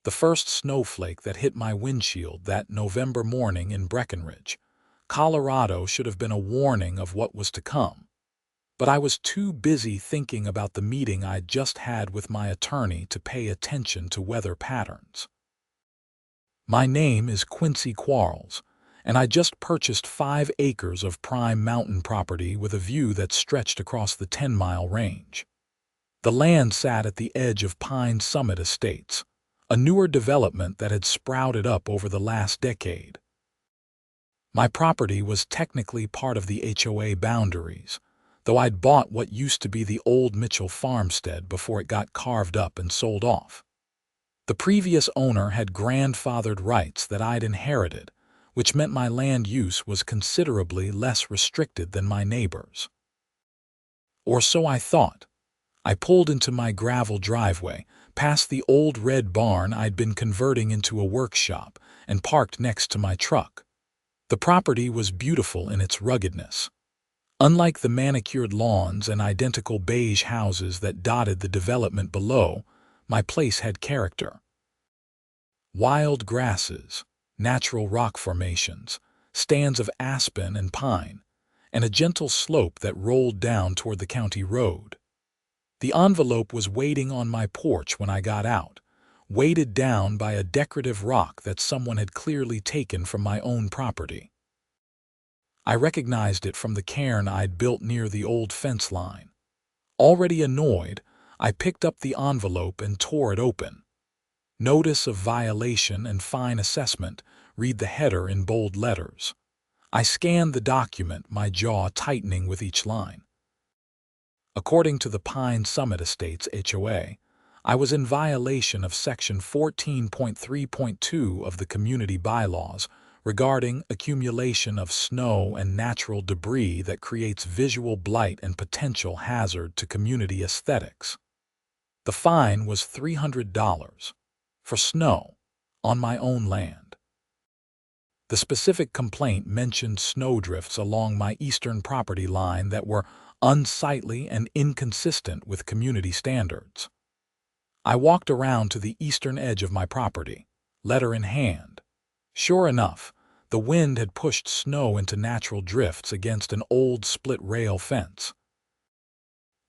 the first snowflake that hit my windshield that November morning in Breckenridge, Colorado should have been a warning of what was to come. But I was too busy thinking about the meeting I'd just had with my attorney to pay attention to weather patterns. My name is Quincy Quarles, and I just purchased 5 acres of prime mountain property with a view that stretched across the 10-mile range. The land sat at the edge of Pine Summit Estates, a newer development that had sprouted up over the last decade. My property was technically part of the HOA boundaries, though I'd bought what used to be the old Mitchell farmstead before it got carved up and sold off. The previous owner had grandfathered rights that I'd inherited, which meant my land use was considerably less restricted than my neighbors. Or so I thought. I pulled into my gravel driveway, past the old red barn I'd been converting into a workshop, and parked next to my truck. The property was beautiful in its ruggedness. Unlike the manicured lawns and identical beige houses that dotted the development below, my place had character. Wild grasses, natural rock formations, stands of aspen and pine, and a gentle slope that rolled down toward the county road. The envelope was waiting on my porch when I got out, weighted down by a decorative rock that someone had clearly taken from my own property. I recognized it from the cairn I'd built near the old fence line. Already annoyed, I picked up the envelope and tore it open. Notice of violation and fine assessment, read the header in bold letters. I scanned the document, my jaw tightening with each line. According to the Pine Summit Estates HOA, I was in violation of Section 14.3.2 of the Community Bylaws regarding accumulation of snow and natural debris that creates visual blight and potential hazard to community aesthetics. The fine was $300 for snow on my own land. The specific complaint mentioned snowdrifts along my eastern property line that were unsightly and inconsistent with community standards. I walked around to the eastern edge of my property, letter in hand. Sure enough, the wind had pushed snow into natural drifts against an old split-rail fence.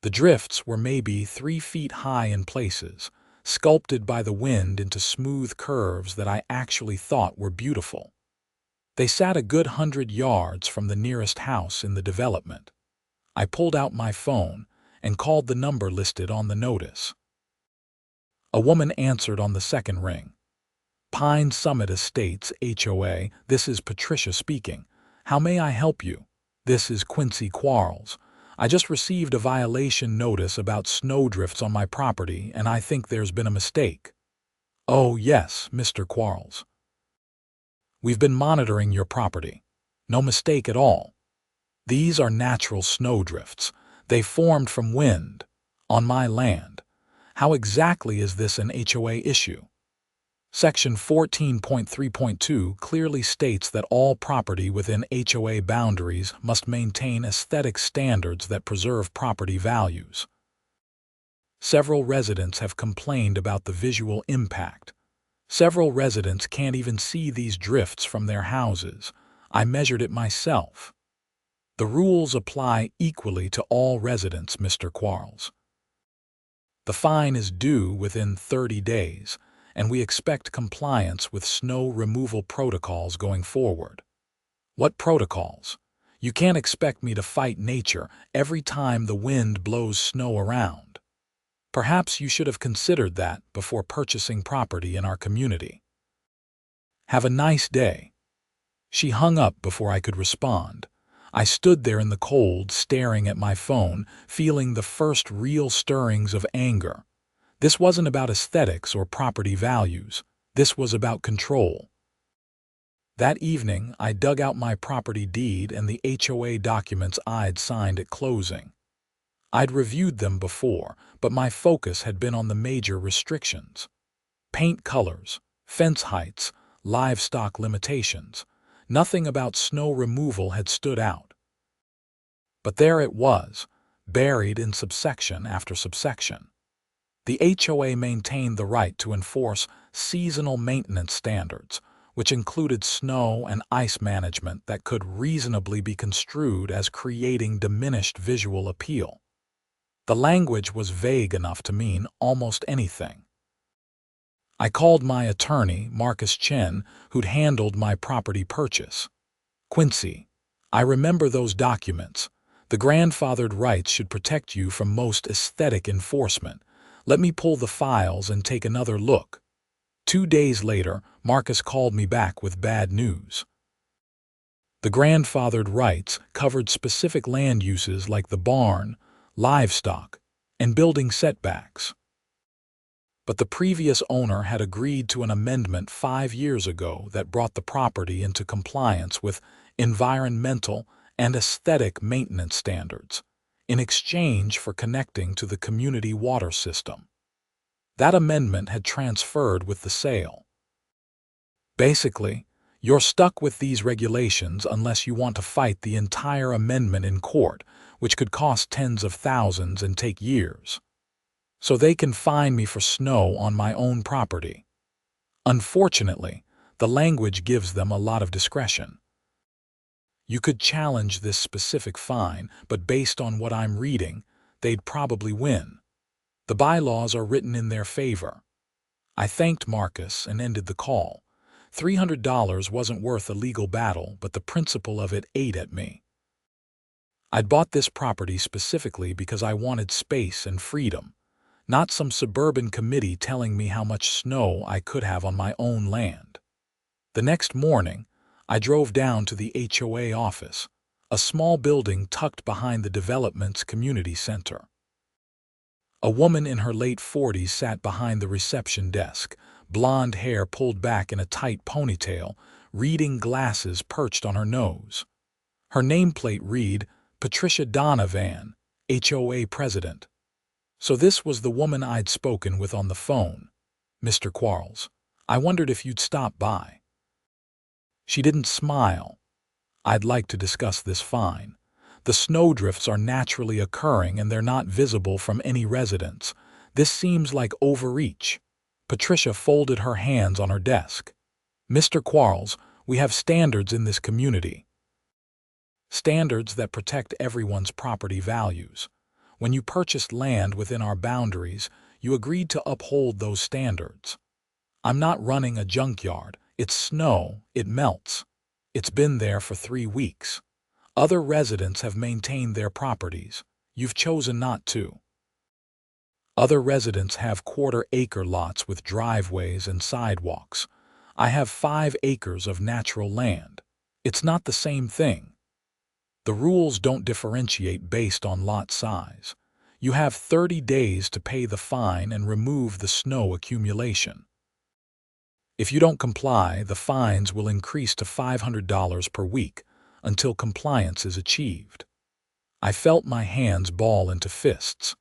The drifts were maybe 3 feet high in places, sculpted by the wind into smooth curves that I actually thought were beautiful. They sat a good 100 yards from the nearest house in the development. I pulled out my phone and called the number listed on the notice. A woman answered on the second ring. Pine Summit Estates HOA, this is Patricia speaking. How may I help you? This is Quincy Quarles. I just received a violation notice about snowdrifts on my property, and I think there's been a mistake. Oh, yes, Mr. Quarles. We've been monitoring your property. No mistake at all. These are natural snowdrifts. They formed from wind, on my land. How exactly is this an HOA issue? Section 14.3.2 clearly states that all property within HOA boundaries must maintain aesthetic standards that preserve property values. Several residents have complained about the visual impact. Several residents can't even see these drifts from their houses. I measured it myself. The rules apply equally to all residents, Mr. Quarles. The fine is due within 30 days, and we expect compliance with snow removal protocols going forward. What protocols? You can't expect me to fight nature every time the wind blows snow around. Perhaps you should have considered that before purchasing property in our community. Have a nice day. She hung up before I could respond. I stood there in the cold, staring at my phone, feeling the first real stirrings of anger. This wasn't about aesthetics or property values. This was about control. That evening, I dug out my property deed and the HOA documents I'd signed at closing. I'd reviewed them before, but my focus had been on the major restrictions. Paint colors, fence heights, livestock limitations. Nothing about snow removal had stood out. But there it was, buried in subsection after subsection. The HOA maintained the right to enforce seasonal maintenance standards, which included snow and ice management that could reasonably be construed as creating diminished visual appeal. The language was vague enough to mean almost anything. I called my attorney, Marcus Chen, who'd handled my property purchase. Quincy, I remember those documents. The grandfathered rights should protect you from most aesthetic enforcement. Let me pull the files and take another look. 2 days later, Marcus called me back with bad news. The grandfathered rights covered specific land uses like the barn, livestock, and building setbacks. But the previous owner had agreed to an amendment 5 years ago that brought the property into compliance with environmental and aesthetic maintenance standards in exchange for connecting to the community water system. That amendment had transferred with the sale. Basically, you're stuck with these regulations unless you want to fight the entire amendment in court, which could cost tens of thousands and take years. So they can fine me for snow on my own property. Unfortunately, the language gives them a lot of discretion. You could challenge this specific fine, but based on what I'm reading, they'd probably win. The bylaws are written in their favor. I thanked Marcus and ended the call. $300 wasn't worth a legal battle, but the principle of it ate at me. I'd bought this property specifically because I wanted space and freedom, not some suburban committee telling me how much snow I could have on my own land. The next morning, I drove down to the HOA office, a small building tucked behind the development's community center. A woman in her late 40s sat behind the reception desk, blonde hair pulled back in a tight ponytail, reading glasses perched on her nose. Her nameplate read, Patricia Donovan, HOA president. So this was the woman I'd spoken with on the phone. Mr. Quarles, I wondered if you'd stop by. She didn't smile. I'd like to discuss this fine. The snowdrifts are naturally occurring and they're not visible from any residence. This seems like overreach. Patricia folded her hands on her desk. Mr. Quarles, we have standards in this community. Standards that protect everyone's property values. When you purchased land within our boundaries, you agreed to uphold those standards. I'm not running a junkyard. It's snow, it melts. It's been there for 3 weeks. Other residents have maintained their properties. You've chosen not to. Other residents have quarter-acre lots with driveways and sidewalks. I have 5 acres of natural land. It's not the same thing. The rules don't differentiate based on lot size. You have 30 days to pay the fine and remove the snow accumulation. If you don't comply, the fines will increase to $500 per week until compliance is achieved. I felt my hands ball into fists.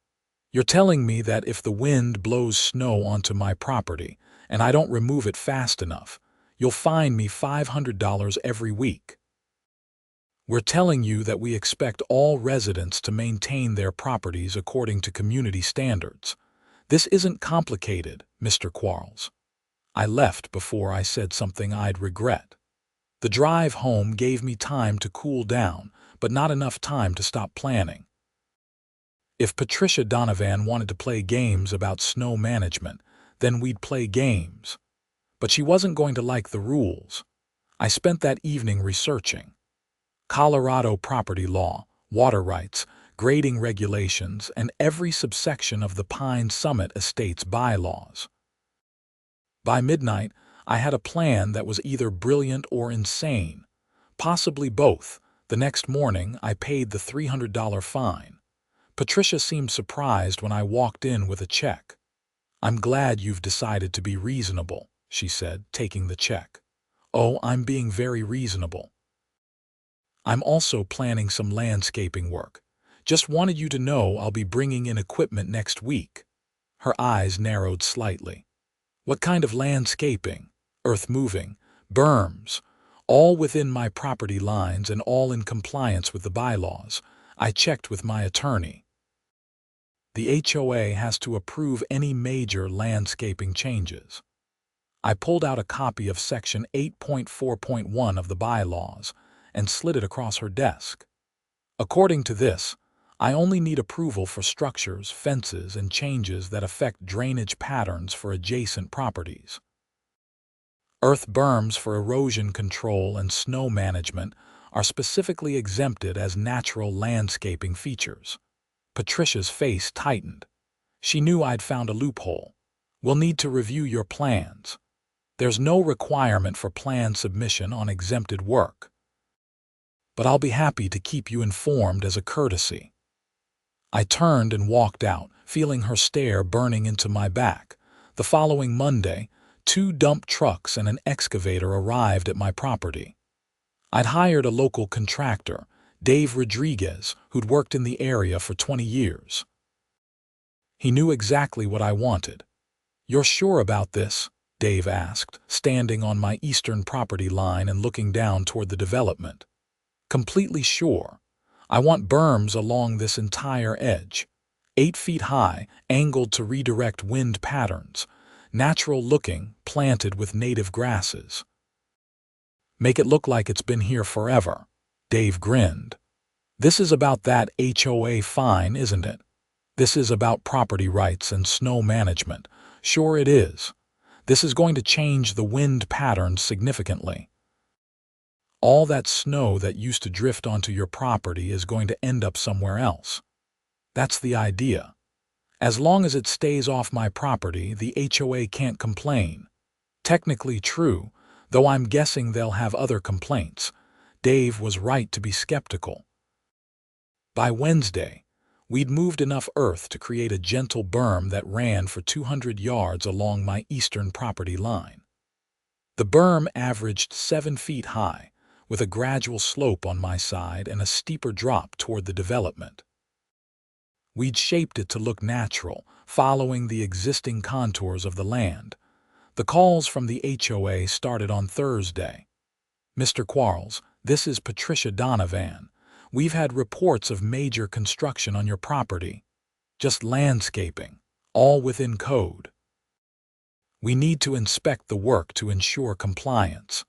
You're telling me that if the wind blows snow onto my property and I don't remove it fast enough, you'll fine me $500 every week. We're telling you that we expect all residents to maintain their properties according to community standards. This isn't complicated, Mr. Quarles. I left before I said something I'd regret. The drive home gave me time to cool down, but not enough time to stop planning. If Patricia Donovan wanted to play games about snow management, then we'd play games. But she wasn't going to like the rules. I spent that evening researching Colorado property law, water rights, grading regulations, and every subsection of the Pine Summit Estates bylaws. By midnight, I had a plan that was either brilliant or insane, possibly both. The next morning, I paid the $300 fine. Patricia seemed surprised when I walked in with a check. "I'm glad you've decided to be reasonable," she said, taking the check. "Oh, I'm being very reasonable. I'm also planning some landscaping work. Just wanted you to know I'll be bringing in equipment next week." Her eyes narrowed slightly. "What kind of landscaping?" "Earth moving, berms, all within my property lines and all in compliance with the bylaws. I checked with my attorney." The HOA has to approve any major landscaping changes. I pulled out a copy of Section 8.4.1 of the bylaws and slid it across her desk. According to this, I only need approval for structures, fences, and changes that affect drainage patterns for adjacent properties. Earth berms for erosion control and snow management are specifically exempted as natural landscaping features. Patricia's face tightened. She knew I'd found a loophole. We'll need to review your plans. There's no requirement for plan submission on exempted work. But I'll be happy to keep you informed as a courtesy. I turned and walked out, feeling her stare burning into my back. The following Monday, 2 dump trucks and an excavator arrived at my property. I'd hired a local contractor, Dave Rodriguez, who'd worked in the area for 20 years. He knew exactly what I wanted. "You're sure about this?" Dave asked, standing on my eastern property line and looking down toward the development. "Completely sure. I want berms along this entire edge, 8 feet high, angled to redirect wind patterns, natural looking, planted with native grasses. Make it look like it's been here forever." Dave grinned. "This is about that HOA fine, isn't it? This is about property rights and snow management." "Sure it is. This is going to change the wind patterns significantly. All that snow that used to drift onto your property is going to end up somewhere else. That's the idea. As long as it stays off my property, the HOA can't complain." Technically true, though I'm guessing they'll have other complaints. Dave was right to be skeptical. By Wednesday, we'd moved enough earth to create a gentle berm that ran for 200 yards along my eastern property line. The berm averaged 7 feet high, with a gradual slope on my side and a steeper drop toward the development. We'd shaped it to look natural, following the existing contours of the land. The calls from the HOA started on Thursday. "Mr. Quarles, this is Patricia Donovan. We've had reports of major construction on your property. Just landscaping, all within code. We need to inspect the work to ensure compliance.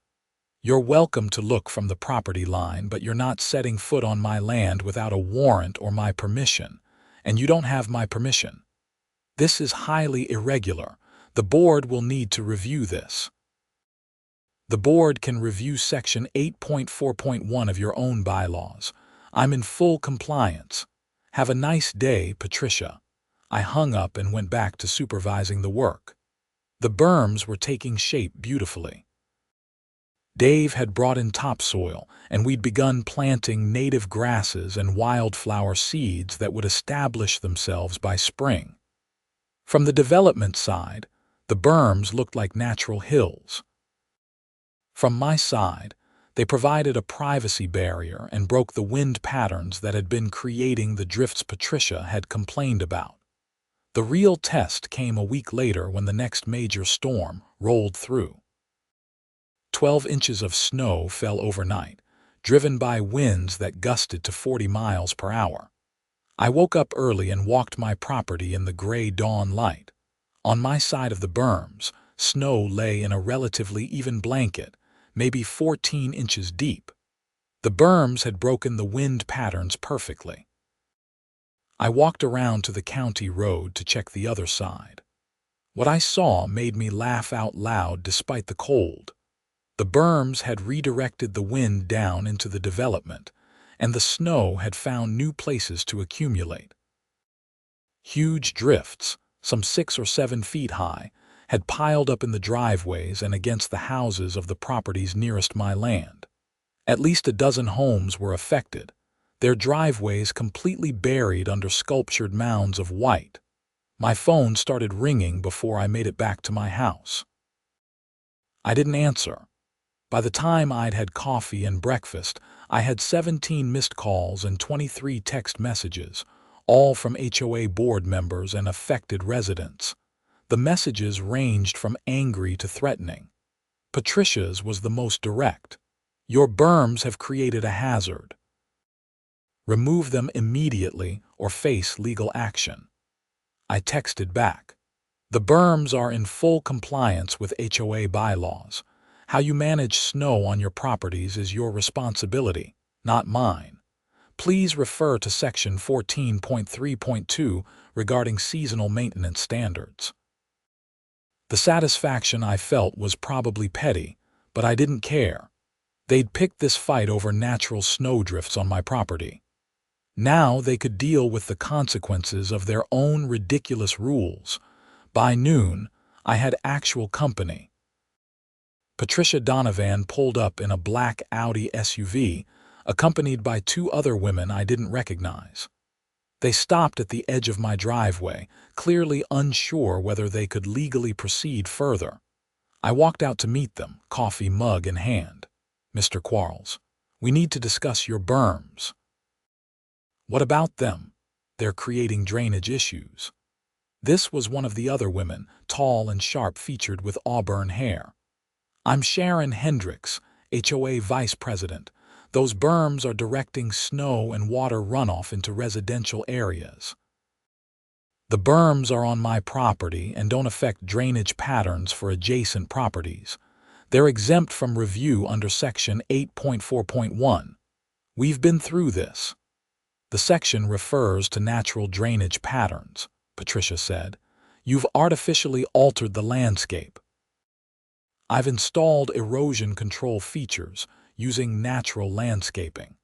You're welcome to look from the property line, but you're not setting foot on my land without a warrant or my permission, and you don't have my permission. This is highly irregular. The board will need to review this." The board can review Section 8.4.1 of your own bylaws. I'm in full compliance. Have a nice day, Patricia. I hung up and went back to supervising the work. The berms were taking shape beautifully. Dave had brought in topsoil, and we'd begun planting native grasses and wildflower seeds that would establish themselves by spring. From the development side, the berms looked like natural hills. From my side, they provided a privacy barrier and broke the wind patterns that had been creating the drifts Patricia had complained about. The real test came a week later when the next major storm rolled through. 12 inches of snow fell overnight, driven by winds that gusted to 40 miles per hour. I woke up early and walked my property in the gray dawn light. On my side of the berms, snow lay in a relatively even blanket, maybe 14 inches deep. The berms had broken the wind patterns perfectly. I walked around to the county road to check the other side. What I saw made me laugh out loud despite the cold. The berms had redirected the wind down into the development, and the snow had found new places to accumulate. Huge drifts, some 6 or 7 feet high, had piled up in the driveways and against the houses of the properties nearest my land. At least a dozen homes were affected, their driveways completely buried under sculptured mounds of white. My phone started ringing before I made it back to my house. I didn't answer. By the time I'd had coffee and breakfast, I had 17 missed calls and 23 text messages, all from HOA board members and affected residents. The messages ranged from angry to threatening. Patricia's was the most direct. "Your berms have created a hazard. Remove them immediately or face legal action." I texted back. The berms are in full compliance with HOA bylaws. How you manage snow on your properties is your responsibility, not mine. Please refer to Section 14.3.2 regarding seasonal maintenance standards. The satisfaction I felt was probably petty, but I didn't care. They'd picked this fight over natural snowdrifts on my property. Now they could deal with the consequences of their own ridiculous rules. By noon, I had actual company. Patricia Donovan pulled up in a black Audi SUV, accompanied by two other women I didn't recognize. They stopped at the edge of my driveway, clearly unsure whether they could legally proceed further. I walked out to meet them, coffee mug in hand. "Mr. Quarles, we need to discuss your berms." "What about them? They're creating drainage issues." This was one of the other women, tall and sharp-featured with auburn hair. "I'm Sharon Hendricks, HOA Vice President. Those berms are directing snow and water runoff into residential areas." "The berms are on my property and don't affect drainage patterns for adjacent properties. They're exempt from review under Section 8.4.1. We've been through this." "The section refers to natural drainage patterns," Patricia said. "You've artificially altered the landscape." "I've installed erosion control features using natural landscaping."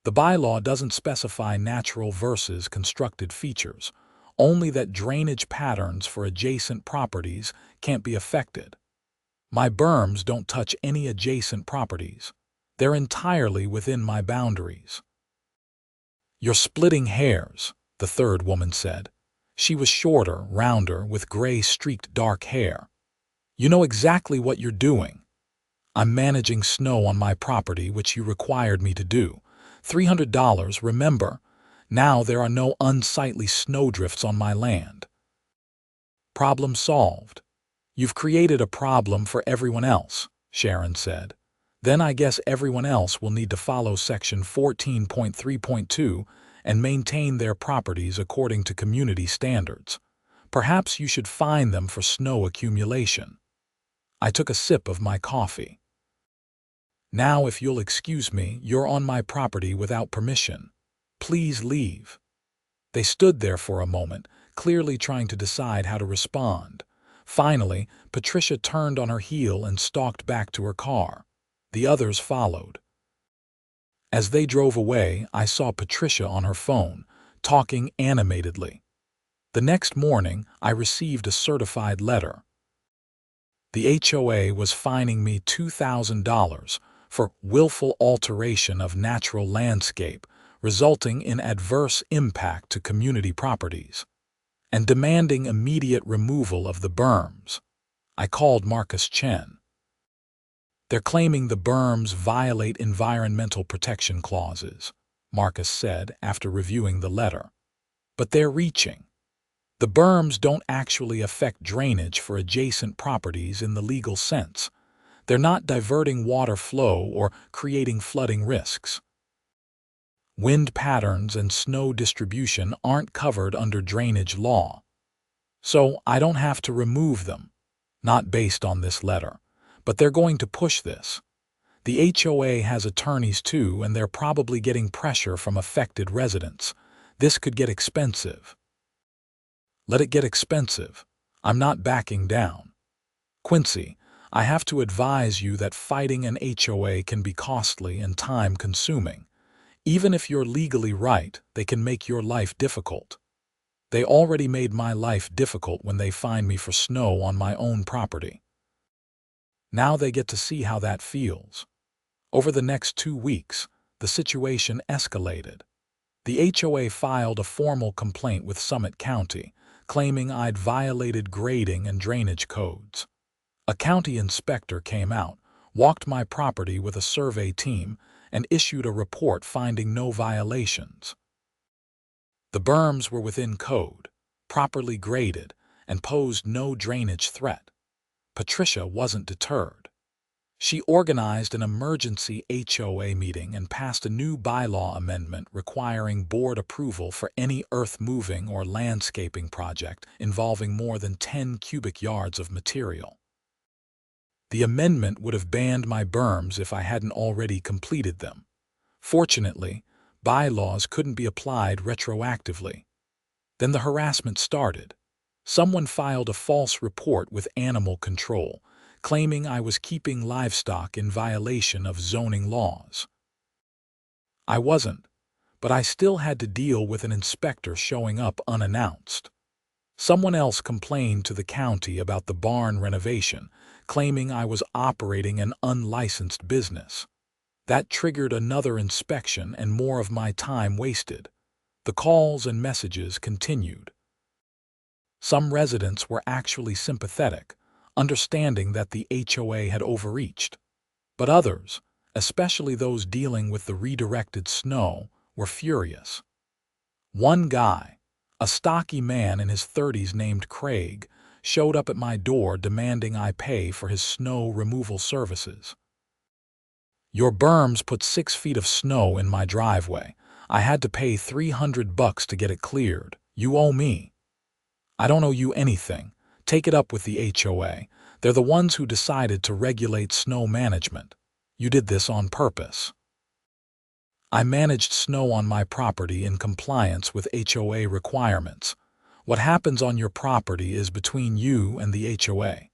The bylaw doesn't specify natural versus constructed features, only that drainage patterns for adjacent properties can't be affected. My berms don't touch any adjacent properties. They're entirely within my boundaries. "You're splitting hairs," the third woman said. She was shorter, rounder, with gray-streaked dark hair. "You know exactly what you're doing." "I'm managing snow on my property, which you required me to do. $300, remember? Now there are no unsightly snowdrifts on my land." "Problem solved." "You've created a problem for everyone else," Sharon said. "Then I guess everyone else will need to follow Section 14.3.2 and maintain their properties according to community standards. Perhaps you should fine them for snow accumulation." I took a sip of my coffee. "Now, if you'll excuse me, you're on my property without permission. Please leave." They stood there for a moment, clearly trying to decide how to respond. Finally, Patricia turned on her heel and stalked back to her car. The others followed. As they drove away, I saw Patricia on her phone, talking animatedly. The next morning, I received a certified letter. The HOA was fining me $2,000 for willful alteration of natural landscape, resulting in adverse impact to community properties, and demanding immediate removal of the berms. I called Marcus Chen. "They're claiming the berms violate environmental protection clauses," Marcus said after reviewing the letter. "But they're reaching. The berms don't actually affect drainage for adjacent properties in the legal sense. They're not diverting water flow or creating flooding risks. Wind patterns and snow distribution aren't covered under drainage law. So I don't have to remove them. Not based on this letter. But they're going to push this. The HOA has attorneys too, and they're probably getting pressure from affected residents. This could get expensive." "Let it get expensive. I'm not backing down. Quincy, I have to advise you that fighting an HOA can be costly and time-consuming. Even if you're legally right, they can make your life difficult. They already made my life difficult when they fined me for snow on my own property. Now they get to see how that feels." Over the next 2 weeks, the situation escalated. The HOA filed a formal complaint with Summit County, claiming I'd violated grading and drainage codes. A county inspector came out, walked my property with a survey team, and issued a report finding no violations. The berms were within code, properly graded, and posed no drainage threat. Patricia wasn't deterred. She organized an emergency HOA meeting and passed a new bylaw amendment requiring board approval for any earth-moving or landscaping project involving more than 10 cubic yards of material. The amendment would have banned my berms if I hadn't already completed them. Fortunately, bylaws couldn't be applied retroactively. Then the harassment started. Someone filed a false report with animal control, claiming I was keeping livestock in violation of zoning laws. I wasn't, but I still had to deal with an inspector showing up unannounced. Someone else complained to the county about the barn renovation, claiming I was operating an unlicensed business. That triggered another inspection and more of my time wasted. The calls and messages continued. Some residents were actually sympathetic, understanding that the HOA had overreached. But others, especially those dealing with the redirected snow, were furious. One guy, a stocky man in his 30s named Craig, showed up at my door demanding I pay for his snow removal services. "Your berms put 6 feet of snow in my driveway. I had to pay $300 to get it cleared. You owe me." "I don't owe you anything. Take it up with the HOA. They're the ones who decided to regulate snow management. You did this on purpose." I managed snow on my property in compliance with HOA requirements. What happens on your property is between you and the HOA.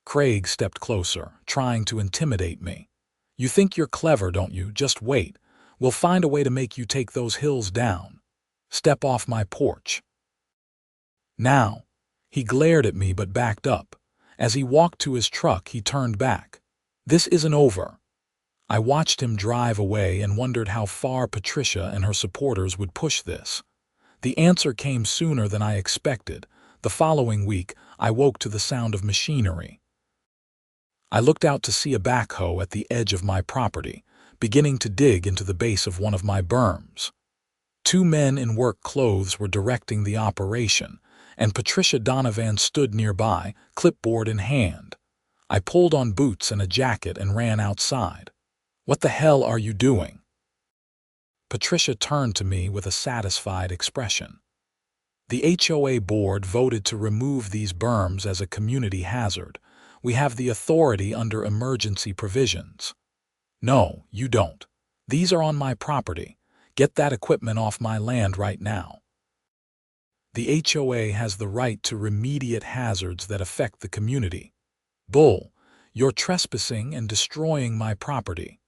Craig stepped closer, trying to intimidate me. "You think you're clever, don't you? Just wait. We'll find a way to make you take those hills down. Step off my porch." Now, he glared at me but backed up. As he walked to his truck, he turned back. "This isn't over." I watched him drive away and wondered how far Patricia and her supporters would push this. The answer came sooner than I expected. The following week, I woke to the sound of machinery. I looked out to see a backhoe at the edge of my property, beginning to dig into the base of one of my berms. 2 men in work clothes were directing the operation, and Patricia Donovan stood nearby, clipboard in hand. I pulled on boots and a jacket and ran outside. "What the hell are you doing?" Patricia turned to me with a satisfied expression. "The HOA board voted to remove these berms as a community hazard. We have the authority under emergency provisions." "No, you don't. These are on my property. Get that equipment off my land right now." The HOA has the right to remediate hazards that affect the community. "Bull, you're trespassing and destroying my property."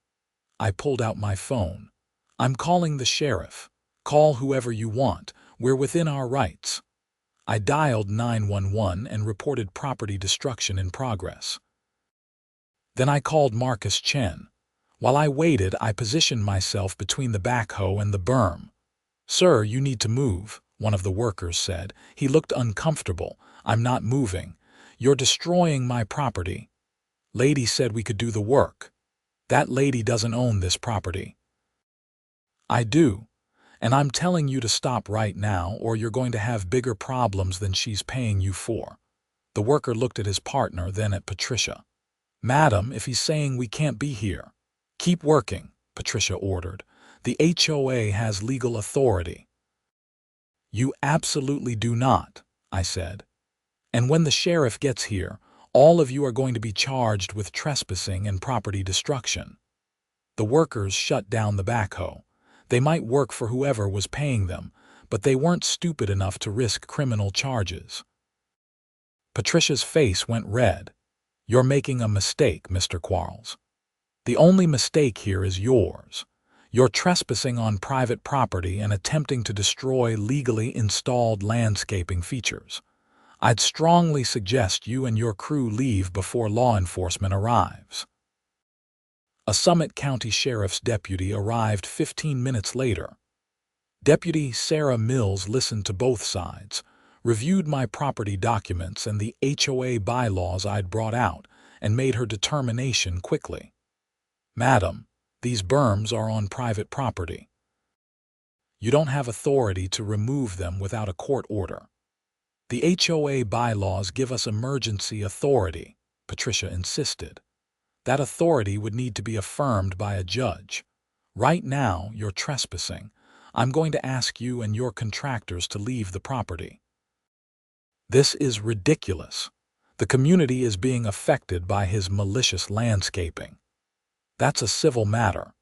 I pulled out my phone. "I'm calling the sheriff. Call whoever you want. We're within our rights." I dialed 911 and reported property destruction in progress. Then I called Marcus Chen. While I waited, I positioned myself between the backhoe and the berm. "Sir, you need to move," one of the workers said. He looked uncomfortable. "I'm not moving. You're destroying my property." "Lady said we could do the work." "That lady doesn't own this property." "I do. And I'm telling you to stop right now or you're going to have bigger problems than she's paying you for." The worker looked at his partner, then at Patricia. "Madam, if he's saying we can't be here." "Keep working," Patricia ordered. "The HOA has legal authority." "You absolutely do not," I said. "And when the sheriff gets here, all of you are going to be charged with trespassing and property destruction." The workers shut down the backhoe. They might work for whoever was paying them, but they weren't stupid enough to risk criminal charges. Patricia's face went red. "You're making a mistake, Mr. Quarles. The only mistake here is yours. You're trespassing on private property and attempting to destroy legally installed landscaping features. I'd strongly suggest you and your crew leave before law enforcement arrives." A Summit County Sheriff's deputy arrived 15 minutes later. Deputy Sarah Mills listened to both sides, reviewed my property documents and the HOA bylaws I'd brought out, and made her determination quickly. "Madam, these berms are on private property. You don't have authority to remove them without a court order. The HOA bylaws give us emergency authority," Patricia insisted. That authority would need to be affirmed by a judge. Right now, you're trespassing. I'm going to ask you and your contractors to leave the property. This is ridiculous. The community is being affected by his malicious landscaping. That's a civil matter.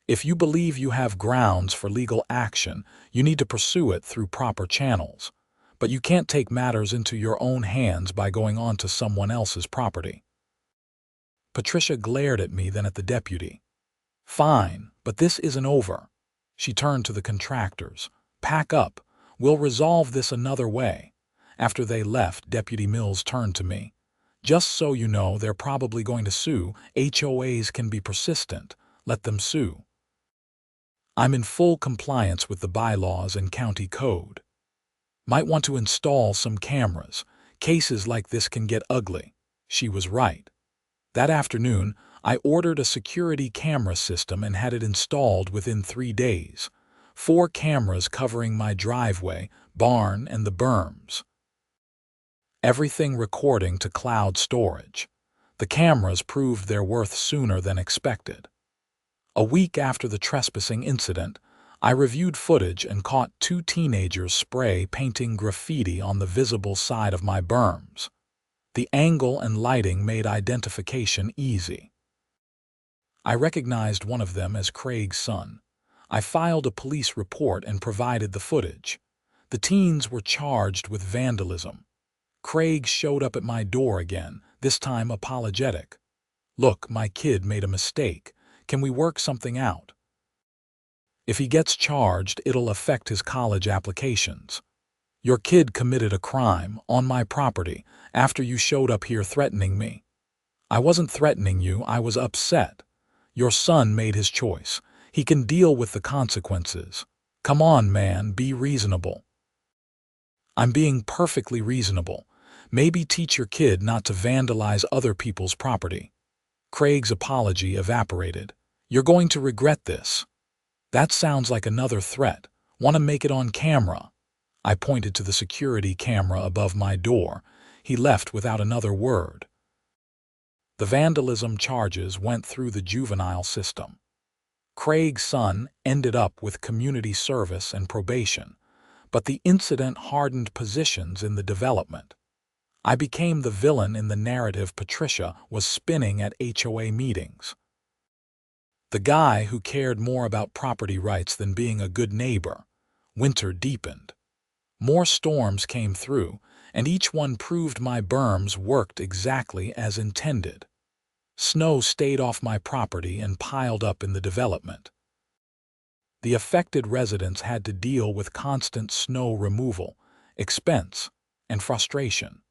If you believe you have grounds for legal action, you need to pursue it through proper channels. But you can't take matters into your own hands by going onto someone else's property. Patricia glared at me, then at the deputy. Fine, but this isn't over. She turned to the contractors. Pack up. We'll resolve this another way. After they left, Deputy Mills turned to me. Just so you know, they're probably going to sue. HOAs can be persistent. Let them sue. I'm in full compliance with the bylaws and county code. Might want to install some cameras. Cases like this can get ugly. She was right. That afternoon, I ordered a security camera system and had it installed within 3 days. 4 cameras covering my driveway, barn, and the berms. Everything recording to cloud storage. The cameras proved their worth sooner than expected. A week after the trespassing incident, I reviewed footage and caught 2 teenagers spray painting graffiti on the visible side of my berms. The angle and lighting made identification easy. I recognized one of them as Craig's son. I filed a police report and provided the footage. The teens were charged with vandalism. Craig showed up at my door again, this time apologetic. Look, my kid made a mistake. Can we work something out? If he gets charged, it'll affect his college applications. Your kid committed a crime on my property after you showed up here threatening me. I wasn't threatening you, I was upset. Your son made his choice. He can deal with the consequences. Come on, man, be reasonable. I'm being perfectly reasonable. Maybe teach your kid not to vandalize other people's property. Craig's apology evaporated. You're going to regret this. That sounds like another threat. Want to make it on camera? I pointed to the security camera above my door. He left without another word. The vandalism charges went through the juvenile system. Craig's son ended up with community service and probation, but the incident hardened positions in the development. I became the villain in the narrative Patricia was spinning at HOA meetings. The guy who cared more about property rights than being a good neighbor. Winter deepened. More storms came through, and each one proved my berms worked exactly as intended. Snow stayed off my property and piled up in the development. The affected residents had to deal with constant snow removal, expense, and frustration.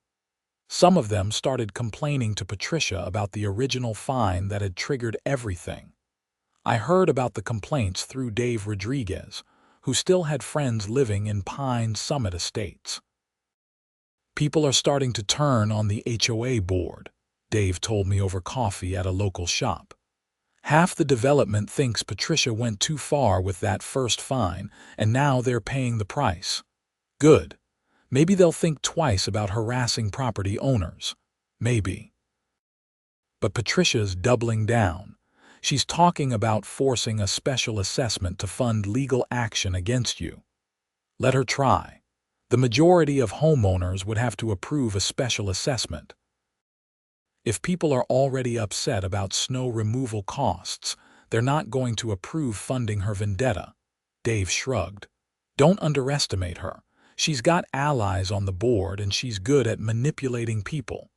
Some of them started complaining to Patricia about the original fine that had triggered everything. I heard about the complaints through Dave Rodriguez, who still had friends living in Pine Summit Estates. People are starting to turn on the HOA board, Dave told me over coffee at a local shop. Half the development thinks Patricia went too far with that first fine, and now they're paying the price. Good. Maybe they'll think twice about harassing property owners. Maybe. But Patricia's doubling down. She's talking about forcing a special assessment to fund legal action against you. Let her try. The majority of homeowners would have to approve a special assessment. If people are already upset about snow removal costs, they're not going to approve funding her vendetta. Dave shrugged. Don't underestimate her. She's got allies on the board and she's good at manipulating people.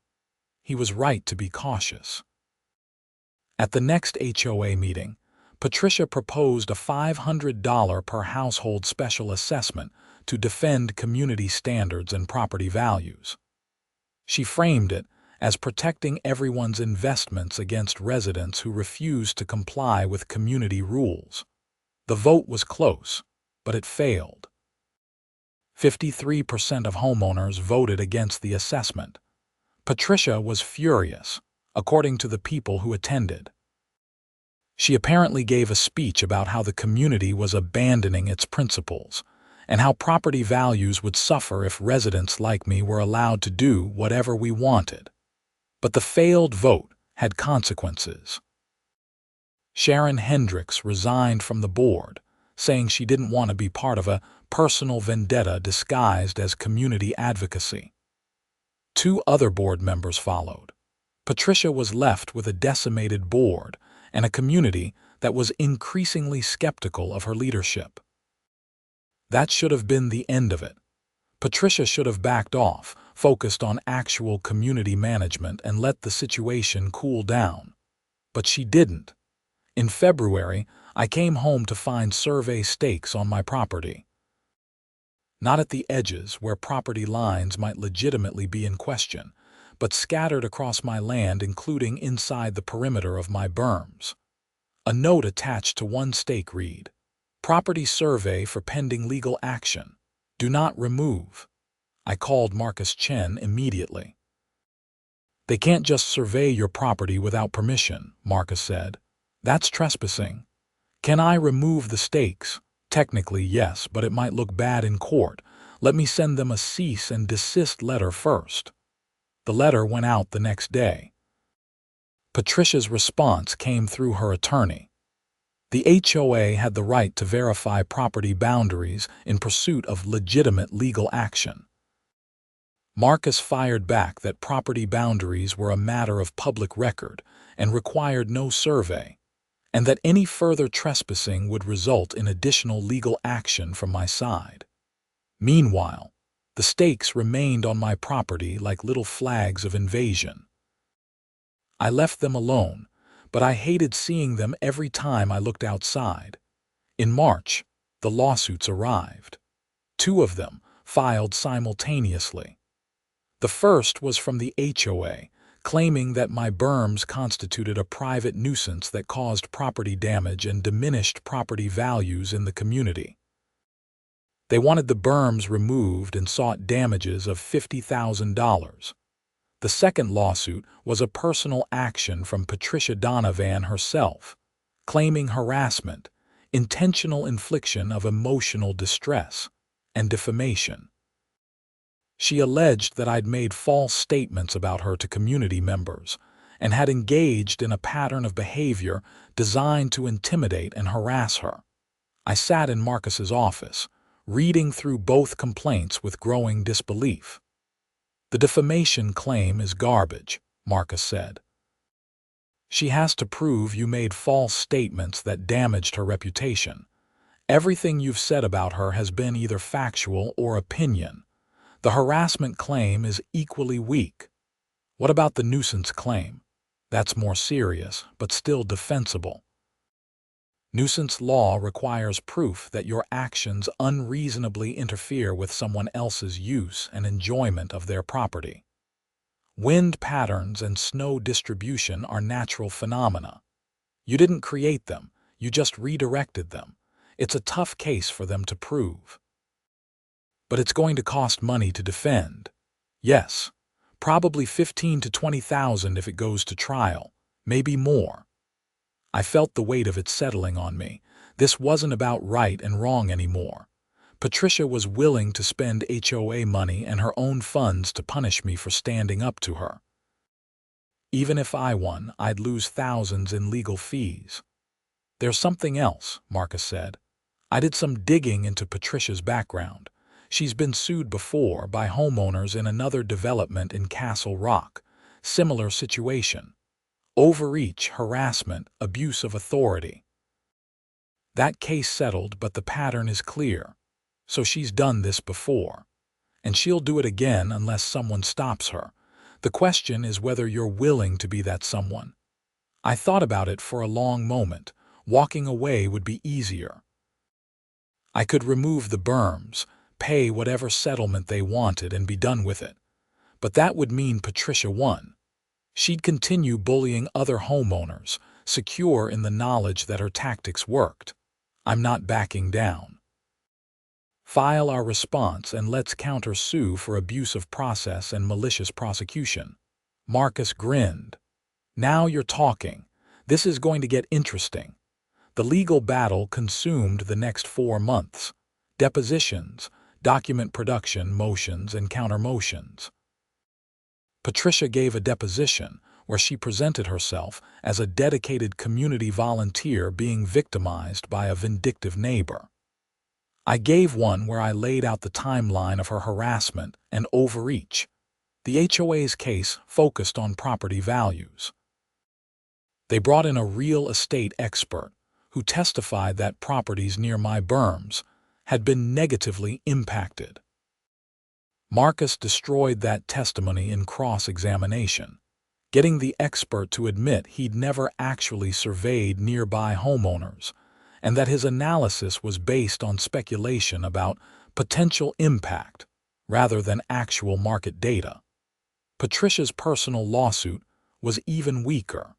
He was right to be cautious. At the next HOA meeting, Patricia proposed a $500 per household special assessment to defend community standards and property values. She framed it as protecting everyone's investments against residents who refuse to comply with community rules. The vote was close, but it failed. 53% of homeowners voted against the assessment. Patricia was furious, according to the people who attended. She apparently gave a speech about how the community was abandoning its principles, and how property values would suffer if residents like me were allowed to do whatever we wanted. But the failed vote had consequences. Sharon Hendricks resigned from the board, saying she didn't want to be part of a personal vendetta disguised as community advocacy. 2 other board members followed. Patricia was left with a decimated board and a community that was increasingly skeptical of her leadership. That should have been the end of it. Patricia should have backed off, focused on actual community management, and let the situation cool down. But she didn't. In February, I came home to find survey stakes on my property. Not at the edges where property lines might legitimately be in question, but scattered across my land, including inside the perimeter of my berms. A note attached to one stake read, "Property survey for pending legal action. Do not remove." I called Marcus Chen immediately. "They can't just survey your property without permission," Marcus said. "That's trespassing." "Can I remove the stakes?" "Technically, yes, but it might look bad in court. Let me send them a cease and desist letter first." The letter went out the next day. Patricia's response came through her attorney. The HOA had the right to verify property boundaries in pursuit of legitimate legal action. Marcus fired back that property boundaries were a matter of public record and required no survey, and that any further trespassing would result in additional legal action from my side. Meanwhile, the stakes remained on my property like little flags of invasion. I left them alone, but I hated seeing them every time I looked outside. In March, the lawsuits arrived. 2 of them filed simultaneously. The first was from the HOA, claiming that my berms constituted a private nuisance that caused property damage and diminished property values in the community. They wanted the berms removed and sought damages of $50,000. The second lawsuit was a personal action from Patricia Donovan herself, claiming harassment, intentional infliction of emotional distress, and defamation. She alleged that I'd made false statements about her to community members and had engaged in a pattern of behavior designed to intimidate and harass her. I sat in Marcus's office, reading through both complaints with growing disbelief. "The defamation claim is garbage," Marcus said. "She has to prove you made false statements that damaged her reputation. Everything you've said about her has been either factual or opinion. The harassment claim is equally weak. What about the nuisance claim? That's more serious, but still defensible. Nuisance law requires proof that your actions unreasonably interfere with someone else's use and enjoyment of their property. Wind patterns and snow distribution are natural phenomena. You didn't create them, you just redirected them. It's a tough case for them to prove. But it's going to cost money to defend. Yes, probably $15,000 to $20,000 if it goes to trial, maybe more." I felt the weight of it settling on me. This wasn't about right and wrong anymore. Patricia was willing to spend HOA money and her own funds to punish me for standing up to her. Even if I won, I'd lose thousands in legal fees. "There's something else," Marcus said. "I did some digging into Patricia's background. She's been sued before by homeowners in another development in Castle Rock. Similar situation. Overreach, harassment, abuse of authority. That case settled, but the pattern is clear. So she's done this before. And she'll do it again unless someone stops her. The question is whether you're willing to be that someone." I thought about it for a long moment. Walking away would be easier. I could remove the berms, pay whatever settlement they wanted, and be done with it. But that would mean Patricia won. She'd continue bullying other homeowners, secure in the knowledge that her tactics worked. I'm not backing down. "File our response and let's counter-sue for abuse of process and malicious prosecution." Marcus grinned. "Now you're talking. This is going to get interesting." The legal battle consumed the next 4 months. Depositions, document production, motions, and counter-motions. Patricia gave a deposition, where she presented herself as a dedicated community volunteer being victimized by a vindictive neighbor. I gave one where I laid out the timeline of her harassment and overreach. The HOA's case focused on property values. They brought in a real estate expert who testified that properties near my Berms had been negatively impacted. Marcus destroyed that testimony in cross-examination, getting the expert to admit he'd never actually surveyed nearby homeowners and that his analysis was based on speculation about potential impact rather than actual market data. Patricia's personal lawsuit was even weaker.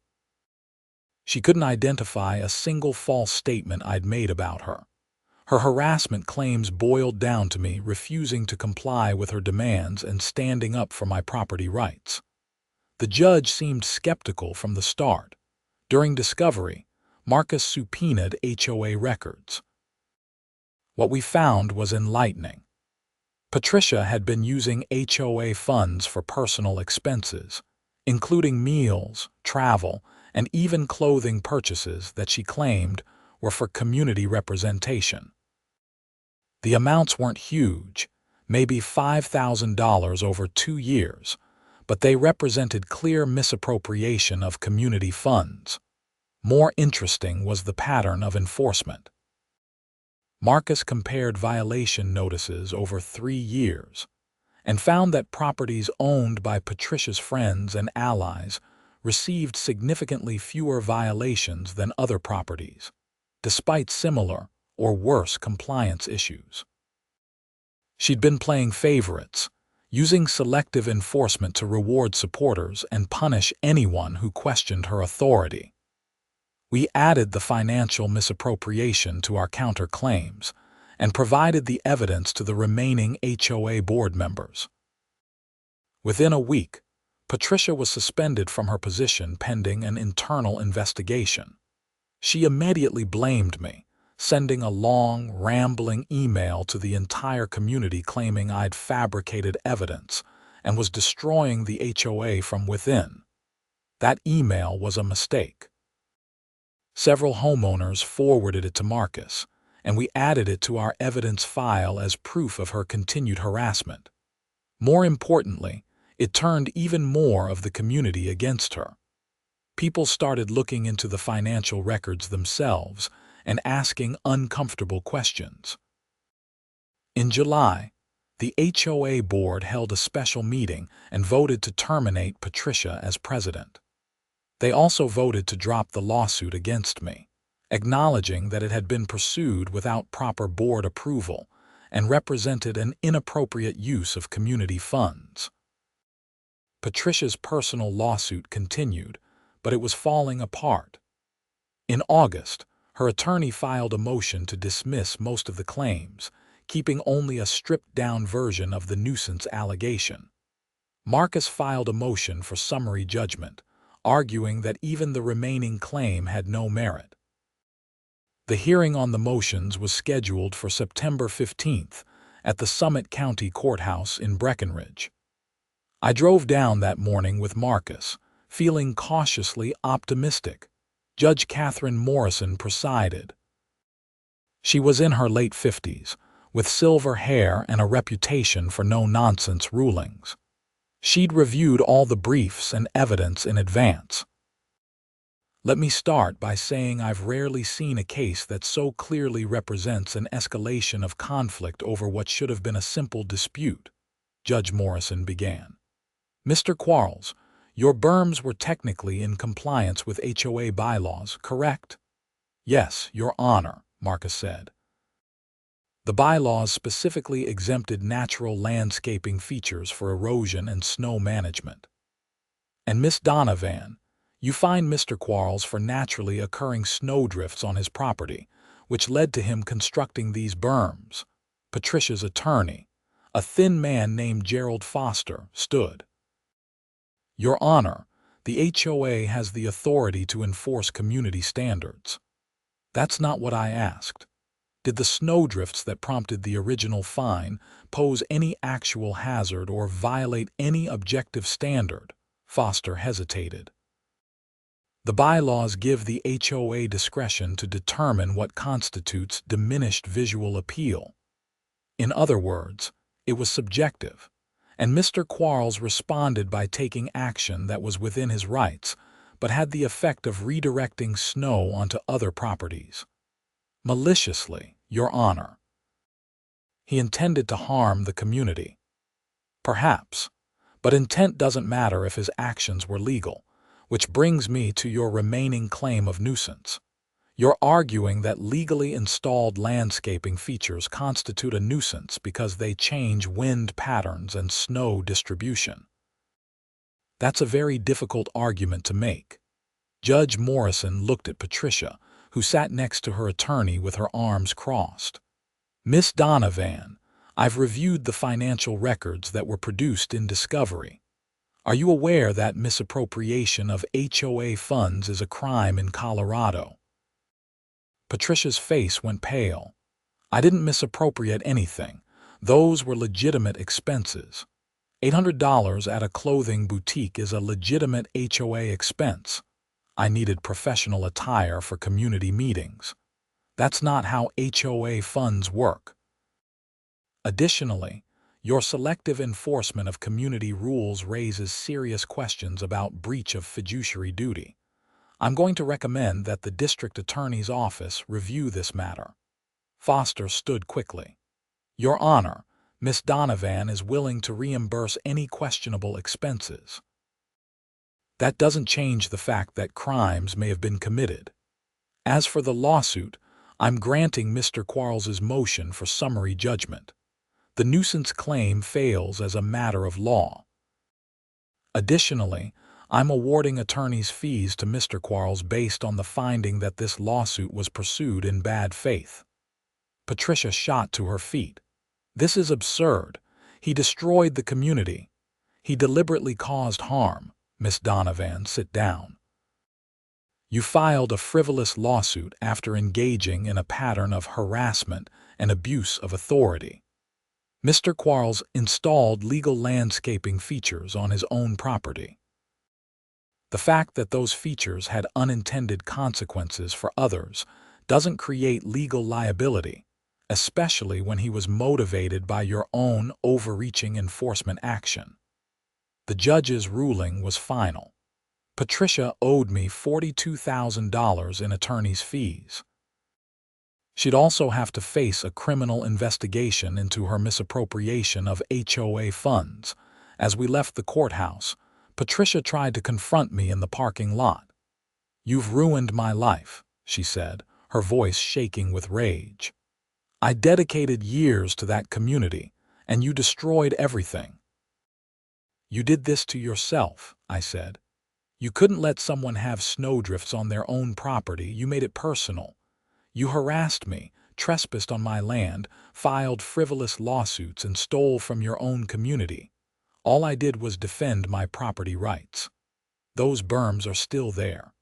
She couldn't identify a single false statement I'd made about her. Her harassment claims boiled down to me refusing to comply with her demands and standing up for my property rights. The judge seemed skeptical from the start. During discovery, Marcus subpoenaed HOA records. What we found was enlightening. Patricia had been using HOA funds for personal expenses, including meals, travel, and even clothing purchases that she claimed were for community representation. The amounts weren't huge, maybe $5,000 over 2 years, but they represented clear misappropriation of community funds. More interesting was the pattern of enforcement. Marcus compared violation notices over 3 years and found that properties owned by Patricia's friends and allies received significantly fewer violations than other properties, despite similar or worse compliance issues. She'd been playing favorites, using selective enforcement to reward supporters and punish anyone who questioned her authority. We added the financial misappropriation to our counterclaims and provided the evidence to the remaining HOA board members. Within a week, Patricia was suspended from her position pending an internal investigation. She immediately blamed me, sending a long, rambling email to the entire community claiming I'd fabricated evidence and was destroying the HOA from within. That email was a mistake. Several homeowners forwarded it to Marcus, and we added it to our evidence file as proof of her continued harassment. More importantly, it turned even more of the community against her. People started looking into the financial records themselves and asking uncomfortable questions. In July, the HOA board held a special meeting and voted to terminate Patricia as president. They also voted to drop the lawsuit against me, acknowledging that it had been pursued without proper board approval and represented an inappropriate use of community funds. Patricia's personal lawsuit continued, but it was falling apart. In August, her attorney filed a motion to dismiss most of the claims, keeping only a stripped-down version of the nuisance allegation. Marcus filed a motion for summary judgment, arguing that even the remaining claim had no merit. The hearing on the motions was scheduled for September 15th at the Summit County Courthouse in Breckenridge. I drove down that morning with Marcus, feeling cautiously optimistic. Judge Catherine Morrison presided. She was in her late 50s, with silver hair and a reputation for no-nonsense rulings. She'd reviewed all the briefs and evidence in advance. Let me start by saying I've rarely seen a case that so clearly represents an escalation of conflict over what should have been a simple dispute, Judge Morrison began. Mr. Quarles, your Berms were technically in compliance with HOA bylaws, correct? Yes, Your Honor, Marcus said. The bylaws specifically exempted natural landscaping features for erosion and snow management. And Miss Donovan, you fined Mr. Quarles for naturally occurring snowdrifts on his property, which led to him constructing these berms. Patricia's attorney, a thin man named Gerald Foster, stood. Your Honor, the HOA has the authority to enforce community standards. That's not what I asked. Did the snowdrifts that prompted the original fine pose any actual hazard or violate any objective standard? Foster hesitated. The bylaws give the HOA discretion to determine what constitutes diminished visual appeal. In other words, it was subjective, and Mr. Quarles responded by taking action that was within his rights, but had the effect of redirecting snow onto other properties. Maliciously, Your Honor. He intended to harm the community. Perhaps, but intent doesn't matter if his actions were legal, which brings me to your remaining claim of nuisance. You're arguing that legally installed landscaping features constitute a nuisance because they change wind patterns and snow distribution. That's a very difficult argument to make. Judge Morrison looked at Patricia, who sat next to her attorney with her arms crossed. Miss Donovan, I've reviewed the financial records that were produced in discovery. Are you aware that misappropriation of HOA funds is a crime in Colorado? Patricia's face went pale. I didn't misappropriate anything. Those were legitimate expenses. $800 at a clothing boutique is a legitimate HOA expense. I needed professional attire for community meetings. That's not how HOA funds work. Additionally, your selective enforcement of community rules raises serious questions about breach of fiduciary duty. I'm going to recommend that the district attorney's office review this matter. Foster stood quickly. Your Honor, Miss Donovan is willing to reimburse any questionable expenses. That doesn't change the fact that crimes may have been committed. As for the lawsuit, I'm granting Mr. Quarles' motion for summary judgment. The nuisance claim fails as a matter of law. Additionally, I'm awarding attorney's fees to Mr. Quarles based on the finding that this lawsuit was pursued in bad faith. Patricia shot to her feet. This is absurd. He destroyed the community. He deliberately caused harm. Miss Donovan, sit down. You filed a frivolous lawsuit after engaging in a pattern of harassment and abuse of authority. Mr. Quarles installed legal landscaping features on his own property. The fact that those features had unintended consequences for others doesn't create legal liability, especially when he was motivated by your own overreaching enforcement action. The judge's ruling was final. Patricia owed me $42,000 in attorney's fees. She'd also have to face a criminal investigation into her misappropriation of HOA funds. As we left the courthouse, Patricia tried to confront me in the parking lot. You've ruined my life, she said, her voice shaking with rage. I dedicated years to that community, and you destroyed everything. You did this to yourself, I said. You couldn't let someone have snowdrifts on their own property. You made it personal. You harassed me, trespassed on my land, filed frivolous lawsuits, and stole from your own community. All I did was defend my property rights. Those berms are still there.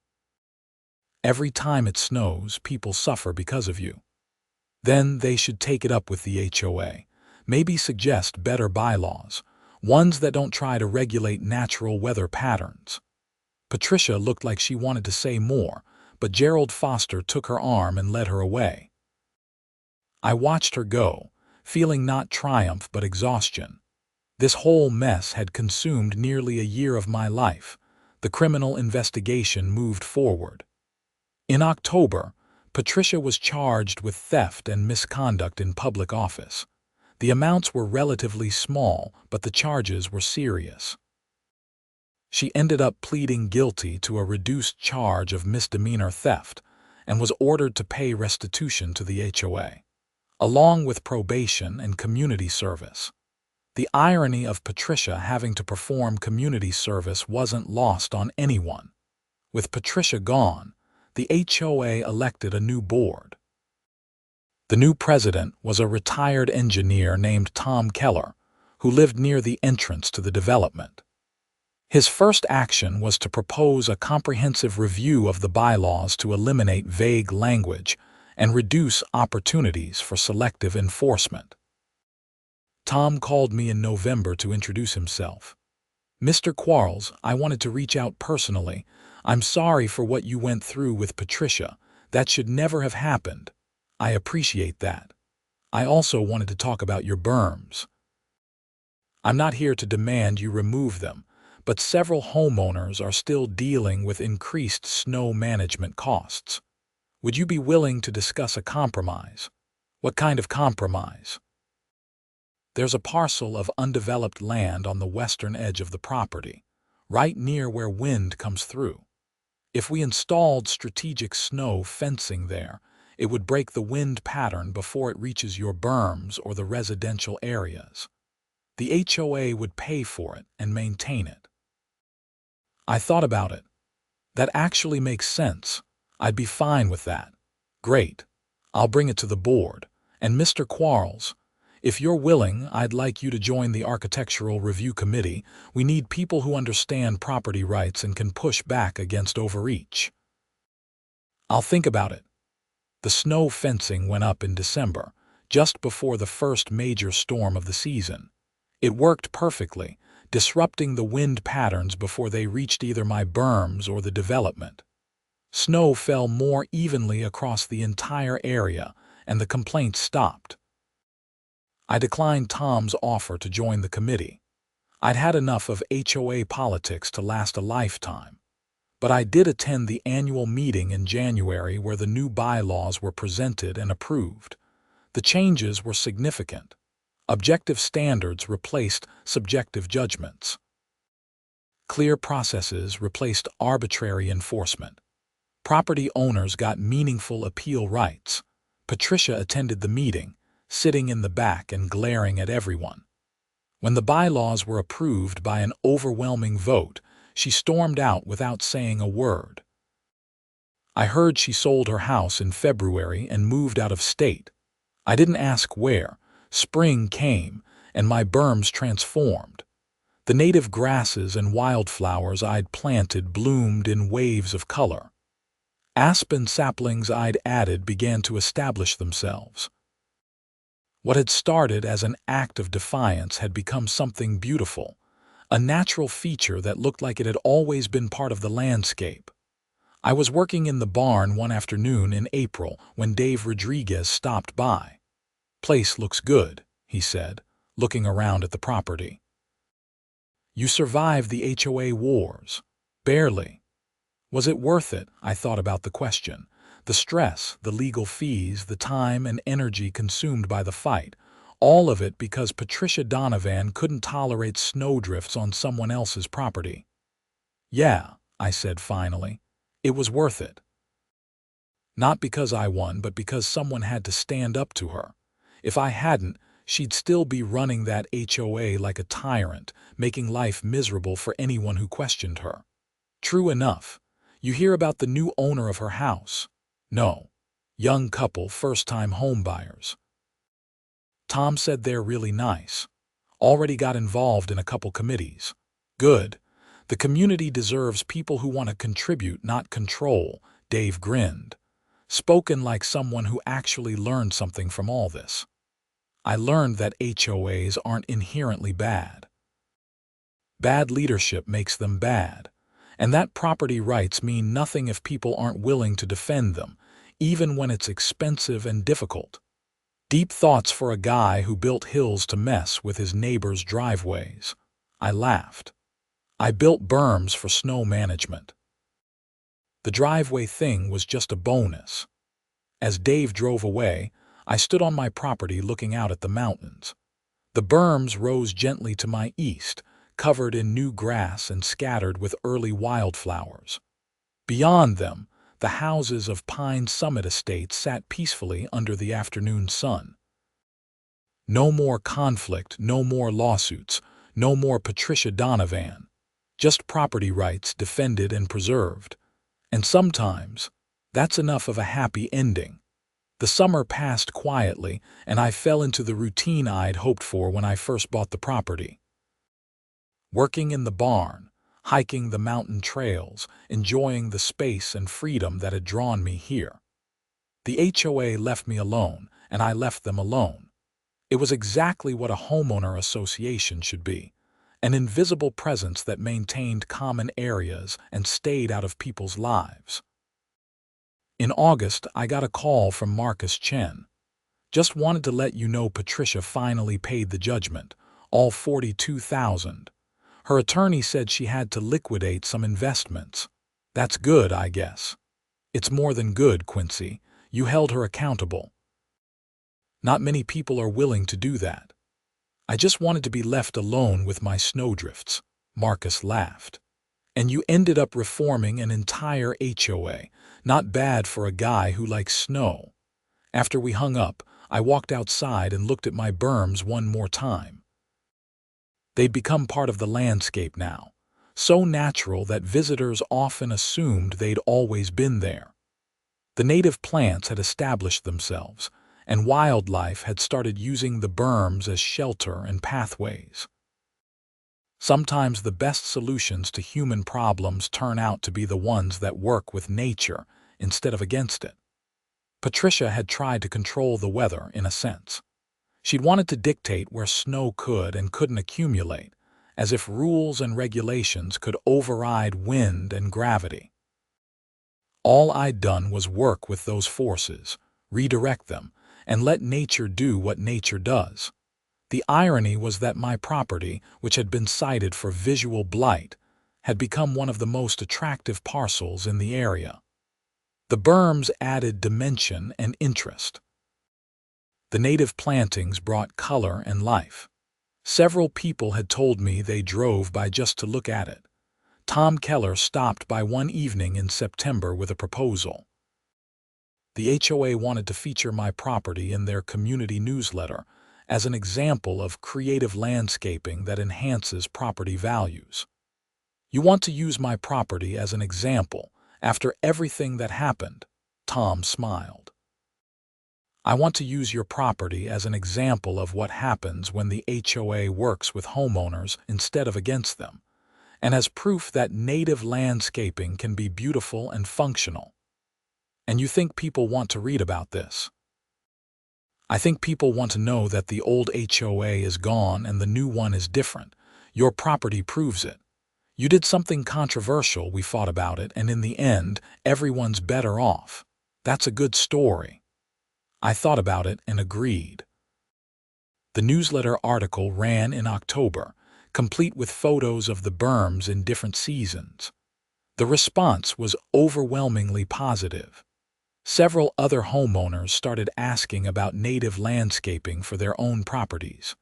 Every time it snows, people suffer because of you. Then they should take it up with the HOA. Maybe suggest better bylaws, ones that don't try to regulate natural weather patterns. Patricia looked like she wanted to say more, but Gerald Foster took her arm and led her away. I watched her go, feeling not triumph but exhaustion. This whole mess had consumed nearly a year of my life. The criminal investigation moved forward. In October, Patricia was charged with theft and misconduct in public office. The amounts were relatively small, but the charges were serious. She ended up pleading guilty to a reduced charge of misdemeanor theft and was ordered to pay restitution to the HOA, along with probation and community service. The irony of Patricia having to perform community service wasn't lost on anyone. With Patricia gone, the HOA elected a new board. The new president was a retired engineer named Tom Keller, who lived near the entrance to the development. His first action was to propose a comprehensive review of the bylaws to eliminate vague language and reduce opportunities for selective enforcement. Tom called me in November to introduce himself. Mr. Quarles, I wanted to reach out personally. I'm sorry for what you went through with Patricia. That should never have happened. I appreciate that. I also wanted to talk about your berms. I'm not here to demand you remove them, but several homeowners are still dealing with increased snow management costs. Would you be willing to discuss a compromise? What kind of compromise? There's a parcel of undeveloped land on the western edge of the property, right near where wind comes through. If we installed strategic snow fencing there, it would break the wind pattern before it reaches your berms or the residential areas. The HOA would pay for it and maintain it. I thought about it. That actually makes sense. I'd be fine with that. Great. I'll bring it to the board. And Mr. Quarles, if you're willing, I'd like you to join the Architectural Review Committee. We need people who understand property rights and can push back against overreach. I'll think about it. The snow fencing went up in December, just before the first major storm of the season. It worked perfectly, disrupting the wind patterns before they reached either my berms or the development. Snow fell more evenly across the entire area, and the complaints stopped. I declined Tom's offer to join the committee. I'd had enough of HOA politics to last a lifetime. But I did attend the annual meeting in January where the new bylaws were presented and approved. The changes were significant. Objective standards replaced subjective judgments. Clear processes replaced arbitrary enforcement. Property owners got meaningful appeal rights. Patricia attended the meeting, sitting in the back and glaring at everyone. When the bylaws were approved by an overwhelming vote, she stormed out without saying a word. I heard she sold her house in February and moved out of state. I didn't ask where. Spring came, and my berms transformed. The native grasses and wildflowers I'd planted bloomed in waves of color. Aspen saplings I'd added began to establish themselves. What had started as an act of defiance had become something beautiful, a natural feature that looked like it had always been part of the landscape. I was working in the barn one afternoon in April when Dave Rodriguez stopped by. "Place looks good," he said, looking around at the property. "You survived the HOA wars." "Barely." Was it worth it? I thought about the question. The stress, the legal fees, the time and energy consumed by the fight, all of it because Patricia Donovan couldn't tolerate snowdrifts on someone else's property. "Yeah," I said finally. "It was worth it." Not because I won, but because someone had to stand up to her. If I hadn't, she'd still be running that HOA like a tyrant, making life miserable for anyone who questioned her. True enough. You hear about the new owner of her house? No. Young couple, first-time homebuyers. Tom said they're really nice. Already got involved in a couple committees. Good. The community deserves people who want to contribute, not control, Dave grinned. Spoken like someone who actually learned something from all this. I learned that HOAs aren't inherently bad. Bad leadership makes them bad. And that property rights mean nothing if people aren't willing to defend them, even when it's expensive and difficult. Deep thoughts for a guy who built hills to mess with his neighbors' driveways. I laughed. I built berms for snow management. The driveway thing was just a bonus. As Dave drove away, I stood on my property looking out at the mountains. The berms rose gently to my east, covered in new grass and scattered with early wildflowers. Beyond them, the houses of Pine Summit Estates sat peacefully under the afternoon sun. No more conflict, no more lawsuits, no more Patricia Donovan. Just property rights defended and preserved. And sometimes, that's enough of a happy ending. The summer passed quietly, and I fell into the routine I'd hoped for when I first bought the property. Working in the barn, hiking the mountain trails, enjoying the space and freedom that had drawn me here. The HOA left me alone, and I left them alone. It was exactly what a homeowner association should be. an invisible presence that maintained common areas and stayed out of people's lives. In August, I got a call from Marcus Chen. Just wanted to let you know Patricia finally paid the judgment, all $42,000. Her attorney said she had to liquidate some investments. That's good, I guess. It's more than good, Quincy. You held her accountable. Not many people are willing to do that. I just wanted to be left alone with my snowdrifts, Marcus laughed. And you ended up reforming an entire HOA. Not bad for a guy who likes snow. After we hung up, I walked outside and looked at my berms one more time. They'd become part of the landscape now, so natural that visitors often assumed they'd always been there. The native plants had established themselves, and wildlife had started using the berms as shelter and pathways. Sometimes the best solutions to human problems turn out to be the ones that work with nature instead of against it. Patricia had tried to control the weather in a sense. She'd wanted to dictate where snow could and couldn't accumulate, as if rules and regulations could override wind and gravity. All I'd done was work with those forces, redirect them, and let nature do what nature does. The irony was that my property, which had been cited for visual blight, had become one of the most attractive parcels in the area. The berms added dimension and interest. The native plantings brought color and life. Several people had told me they drove by just to look at it. Tom Keller stopped by one evening in September with a proposal. The HOA wanted to feature my property in their community newsletter as an example of creative landscaping that enhances property values. You want to use my property as an example after everything that happened, Tom smiled. I want to use your property as an example of what happens when the HOA works with homeowners instead of against them, and as proof that native landscaping can be beautiful and functional. And you think people want to read about this? I think people want to know that the old HOA is gone and the new one is different. Your property proves it. You did something controversial, we fought about it, and in the end, everyone's better off. That's a good story. I thought about it and agreed. The newsletter article ran in October, complete with photos of the berms in different seasons. The response was overwhelmingly positive. Several other homeowners started asking about native landscaping for their own properties.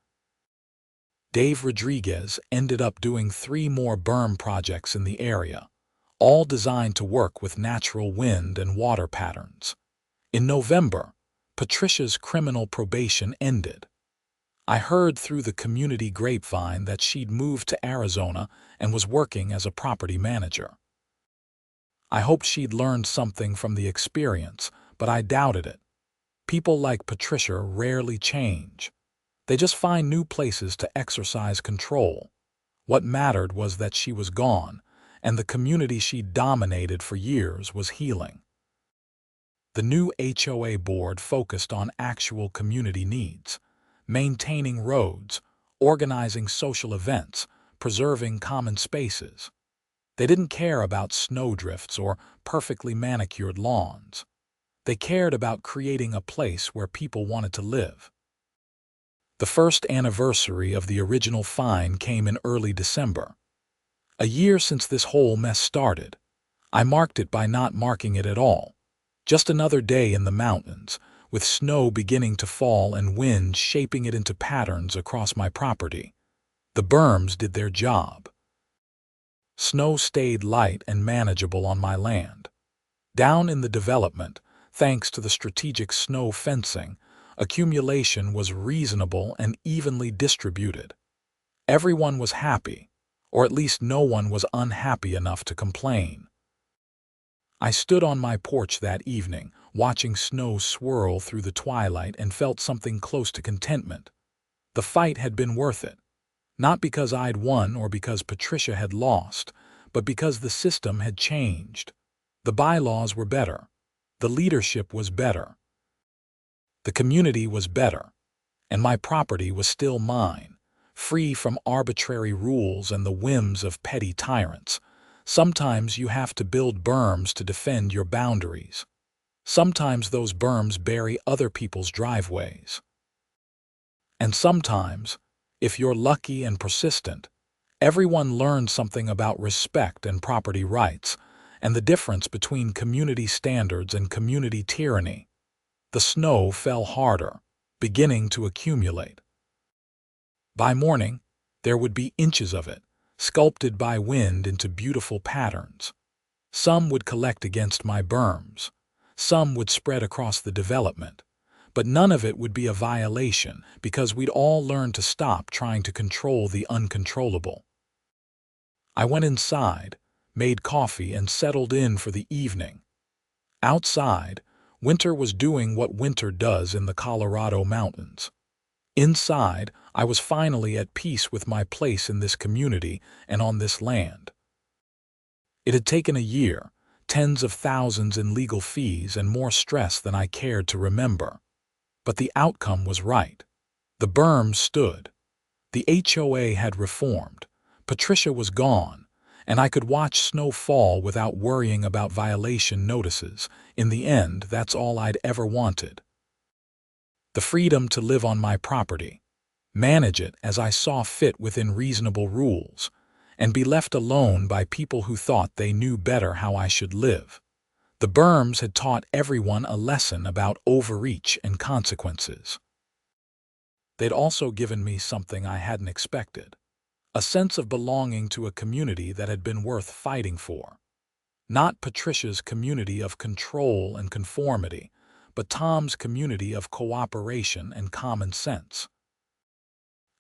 Dave Rodriguez ended up doing 3 more berm projects in the area, all designed to work with natural wind and water patterns. In November, Patricia's criminal probation ended. I heard through the community grapevine that she'd moved to Arizona and was working as a property manager. I hoped she'd learned something from the experience, but I doubted it. People like Patricia rarely change. They just find new places to exercise control. What mattered was that she was gone, and the community she'd dominated for years was healing. The new HOA board focused on actual community needs, maintaining roads, organizing social events, preserving common spaces. They didn't care about snowdrifts or perfectly manicured lawns. They cared about creating a place where people wanted to live. The first anniversary of the original fine came in early December. A year since this whole mess started. I marked it by not marking it at all. Just another day in the mountains, with snow beginning to fall and wind shaping it into patterns across my property. The berms did their job. Snow stayed light and manageable on my land. Down in the development, thanks to the strategic snow fencing, accumulation was reasonable and evenly distributed. Everyone was happy, or at least no one was unhappy enough to complain. I stood on my porch that evening, watching snow swirl through the twilight, and felt something close to contentment. The fight had been worth it. Not because I'd won or because Patricia had lost, but because the system had changed. The bylaws were better. The leadership was better. The community was better. And my property was still mine, free from arbitrary rules and the whims of petty tyrants. Sometimes you have to build berms to defend your boundaries. Sometimes those berms bury other people's driveways. And sometimes, if you're lucky and persistent, everyone learns something about respect and property rights, and the difference between community standards and community tyranny. The snow fell harder, beginning to accumulate. By morning, there would be inches of it, sculpted by wind into beautiful patterns. Some would collect against my berms. Some would spread across the development. But none of it would be a violation because we'd all learned to stop trying to control the uncontrollable. I went inside, made coffee, and settled in for the evening. Outside, winter was doing what winter does in the Colorado mountains. Inside, I was finally at peace with my place in this community and on this land. It had taken a year, tens of thousands in legal fees, and more stress than I cared to remember. But the outcome was right. The berms stood. The HOA had reformed. Patricia was gone, and I could watch snow fall without worrying about violation notices. In the end, that's all I'd ever wanted. The freedom to live on my property, manage it as I saw fit within reasonable rules, and be left alone by people who thought they knew better how I should live. The berms had taught everyone a lesson about overreach and consequences. They'd also given me something I hadn't expected, a sense of belonging to a community that had been worth fighting for. Not Patricia's community of control and conformity, but Tom's community of cooperation and common sense.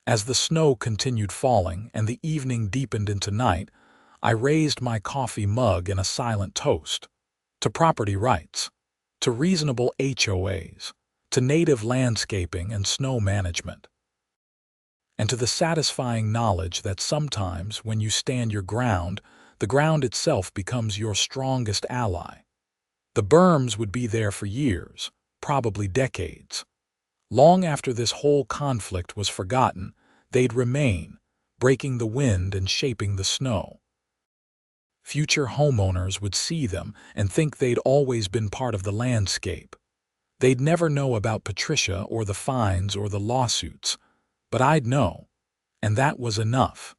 As the snow continued falling and the evening deepened into night, I raised my coffee mug in a silent toast. To property rights, to reasonable HOAs, to native landscaping and snow management, and to the satisfying knowledge that sometimes when you stand your ground, the ground itself becomes your strongest ally. The berms would be there for years, probably decades. Long after this whole conflict was forgotten, they'd remain, breaking the wind and shaping the snow. Future homeowners would see them and think they'd always been part of the landscape. They'd never know about Patricia or the fines or the lawsuits, but I'd know, and that was enough.